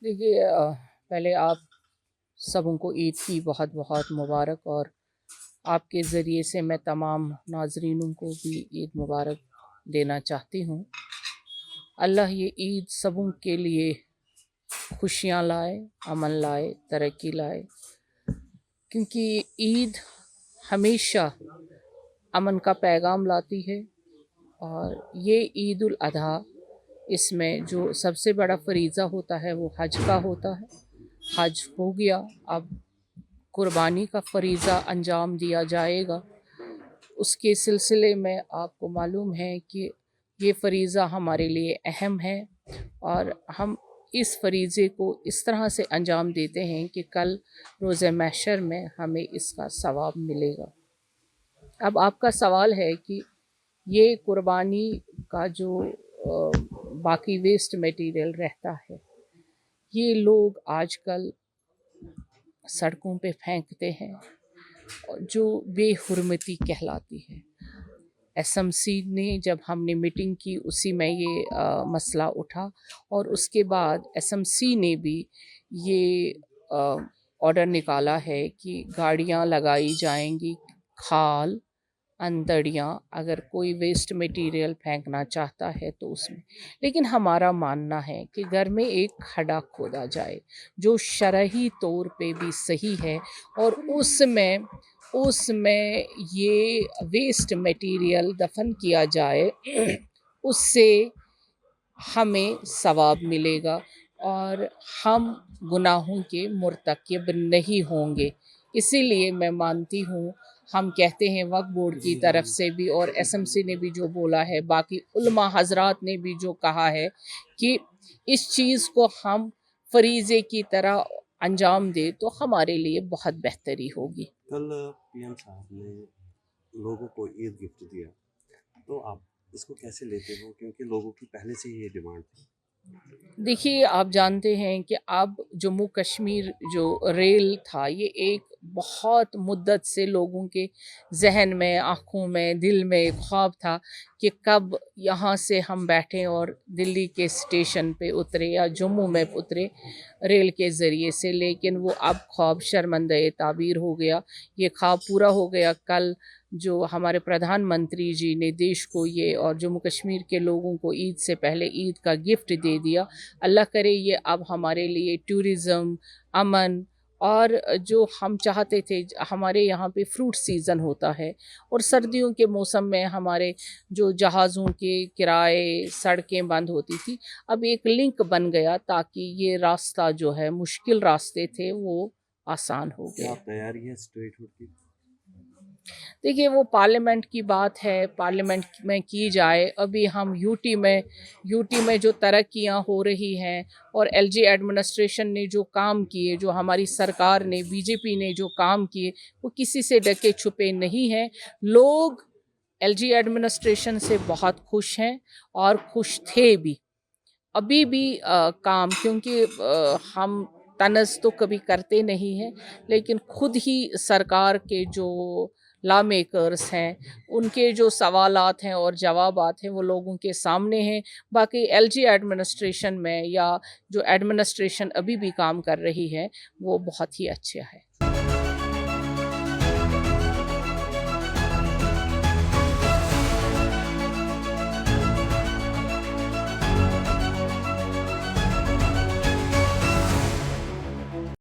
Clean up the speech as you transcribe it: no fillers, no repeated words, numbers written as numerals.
देखिए पहले आप सबों को ईद की बहुत बहुत मुबारक, और आपके ज़रिए से मैं तमाम नाज़रीनों को भी ईद मुबारक देना चाहती हूँ। अल्लाह ये ईद सबों के लिए खुशियाँ लाए, अमन लाए, तरक्की लाए, क्योंकि ईद हमेशा अमन का पैगाम लाती है। और ये ईद उल अधा, इसमें जो सबसे बड़ा फरीज़ा होता है वो हज का होता है। हज हो गया, अब कुर्बानी का फरीज़ा अंजाम दिया जाएगा। उसके सिलसिले में आपको मालूम है कि ये फरीज़ा हमारे लिए अहम है, और हम इस फरीज़े को इस तरह से अंजाम देते हैं कि कल रोज़े महशर में हमें इसका सवाब मिलेगा। अब आपका सवाल है कि ये कुर्बानी का जो बाकी वेस्ट मटेरियल रहता है, ये लोग आजकल सड़कों पे फेंकते हैं, जो बेहुरमती कहलाती है। एसएमसी ने जब हमने मीटिंग की उसी में ये मसला उठा, और उसके बाद एसएमसी ने भी ये ऑर्डर निकाला है कि गाड़ियां लगाई जाएंगी, खाल अंतड़ियाँ, अगर कोई वेस्ट मटेरियल फेंकना चाहता है तो उसमें। लेकिन हमारा मानना है कि घर में एक खड्डा खोदा जाए जो शरही तौर पे भी सही है, और उसमें ये वेस्ट मटेरियल दफन किया जाए, उससे हमें सवाब मिलेगा और हम गुनाहों के मुर्तकिब नहीं होंगे। इसीलिए मैं मानती हूँ, हम कहते हैं वक्फ बोर्ड की तरफ से भी, और एसएमसी ने भी जो बोला है, बाकी उलमा हजरात ने भी जो कहा है कि इस चीज़ को हम फरीज़े की तरह अंजाम दे तो हमारे लिए बहुत बेहतरी होगी। कल पीएम साहब ने लोगों को ईद गिफ्ट दिया, तो आप इसको कैसे लेते हो, क्योंकि लोगों की पहले से ही ये डिमांड थी। देखिए, आप जानते हैं कि अब जम्मू कश्मीर जो रेल था, ये एक बहुत मुद्दत से लोगों के जहन में, आँखों में, दिल में एक ख्वाब था कि कब यहाँ से हम बैठें और दिल्ली के स्टेशन पे उतरे या जम्मू में उतरे रेल के ज़रिए से। लेकिन वो अब ख्वाब शर्मंदा ताबीर हो गया, ये ख्वाब पूरा हो गया। कल जो हमारे प्रधानमंत्री जी ने देश को ये और जम्मू कश्मीर के लोगों को ईद से पहले ईद का गिफ्ट दे दिया। अल्लाह करे ये अब हमारे लिए टूरिज़म, अमन, और जो हम चाहते थे, हमारे यहाँ पे फ्रूट सीज़न होता है, और सर्दियों के मौसम में हमारे जो जहाज़ों के किराए, सड़कें बंद होती थी, अब एक लिंक बन गया ताकि ये रास्ता जो है, मुश्किल रास्ते थे, वो आसान हो क्या गए। आप तैयारी है स्ट्रीट फूड की? देखिए, वो पार्लियामेंट की बात है, पार्लियामेंट में की जाए। अभी हम यूटी में जो तरक्कियां हो रही हैं, और एलजी एडमिनिस्ट्रेशन ने जो काम किए, जो हमारी सरकार ने, बीजेपी ने जो काम किए, वो किसी से ढके छुपे नहीं हैं। लोग एलजी एडमिनिस्ट्रेशन से बहुत खुश हैं, और खुश थे भी। अभी भी काम, क्योंकि हम तनज़ तो कभी करते नहीं हैं, लेकिन खुद ही सरकार के जो लॉ मेकर्स हैं, उनके जो सवालात हैं और जवाबात हैं, वो लोगों के सामने हैं। बाकी एलजी एडमिनिस्ट्रेशन में, या जो एडमिनिस्ट्रेशन अभी भी काम कर रही है, वो बहुत ही अच्छा है।